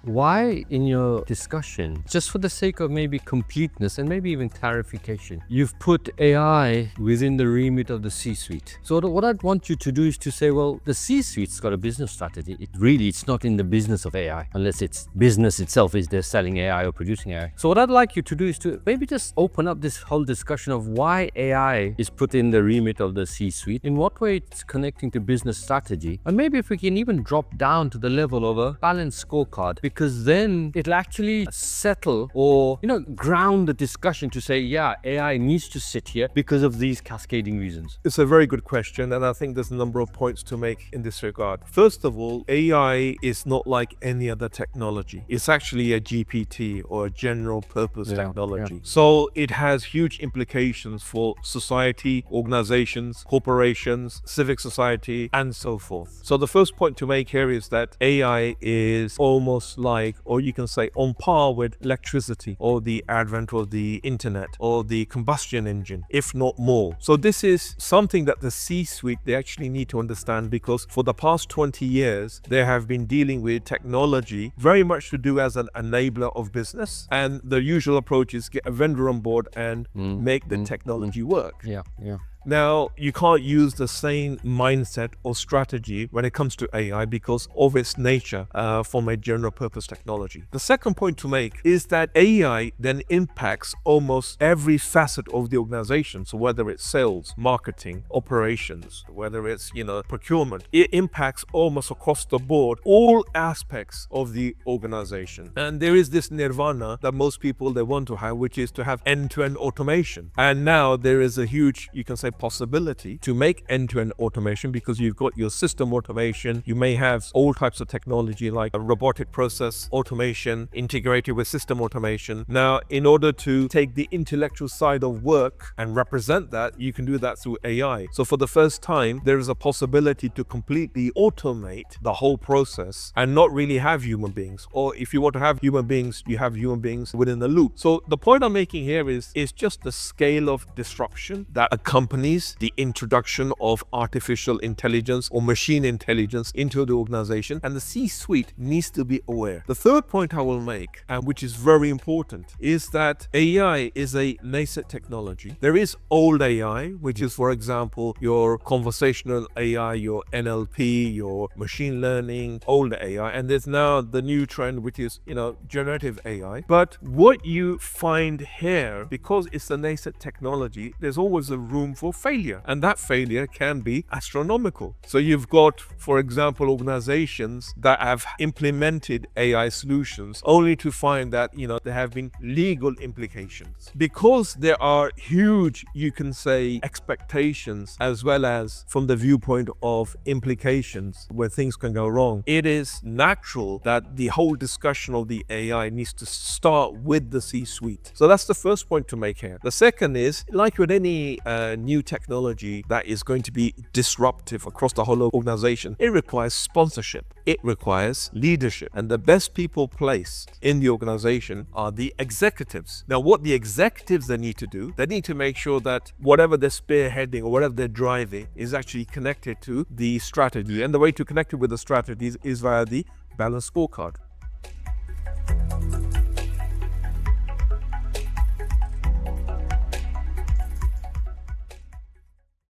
why in your discussion, just for the sake of maybe completeness and maybe even clarification, you've put AI within the remit of the C-suite? So what I'd want you to do is to say, well, the C-suite's got a business strategy. It's not in the business of AI, unless it's business itself is they're selling AI or producing AI. So what I'd like you to do is to maybe just open up this whole discussion of why AI is put in the remit of the C-suite, in what way it's connecting to business strategy, and maybe if we can even drop down to the level of a balanced scorecard, because then it'll actually settle or ground the discussion to say, yeah, AI needs to sit here because of these cascading reasons. It's a very good question, and I think there's a number of points to make in this regard. First of all, AI is not like any other technology. It's actually a GPT or a general purpose technology. So it has huge implications for society, organizations, corporations, civic society, and so forth. So the first point to make here is that AI is almost like, or you can say on par with electricity or the advent of the internet or the combustion engine, if not more. So this is something that the C-suite, they actually need to understand, because for the past 20 years, they have been dealing with technology very much to do as an enabler of business. And the usual approach is get a vendor on board and make the technology work. Yeah. Now, you can't use the same mindset or strategy when it comes to AI because of its nature from a general purpose technology. The second point to make is that AI then impacts almost every facet of the organization. So whether it's sales, marketing, operations, whether it's, procurement, it impacts almost across the board, all aspects of the organization. And there is this nirvana that most people, they want to have, which is to have end-to-end automation. And now there is a huge, you can say, possibility to make end-to-end automation, because you've got your system automation. You may have all types of technology like a robotic process automation integrated with system automation. Now, in order to take the intellectual side of work and represent that, you can do that through AI. So for the first time, there is a possibility to completely automate the whole process and not really have human beings. Or if you want to have human beings, you have human beings within the loop. So the point I'm making here is just the scale of disruption that accompanies the introduction of artificial intelligence or machine intelligence into the organization, and the C-suite needs to be aware. The third point I will make, and which is very important, is that AI is a nascent technology. There is old AI, which is, for example, your conversational AI, your NLP, your machine learning, old AI, and there's now the new trend, which is, generative AI. But what you find here, because it's a nascent technology, there's always a room for failure, and that failure can be astronomical. So you've got, for example, organizations that have implemented AI solutions only to find that there have been legal implications, because there are huge, you can say, expectations as well as from the viewpoint of implications where things can go wrong. It is natural that the whole discussion of the AI needs to start with the C-suite. So that's the first point to make here. The second is, like with any new technology that is going to be disruptive across the whole organization, it requires sponsorship, it requires leadership, and the best people placed in the organization are the executives. Now, what the executives they need to do, they need to make sure that whatever they're spearheading or whatever they're driving is actually connected to the strategy, and the way to connect it with the strategies is via the balanced scorecard.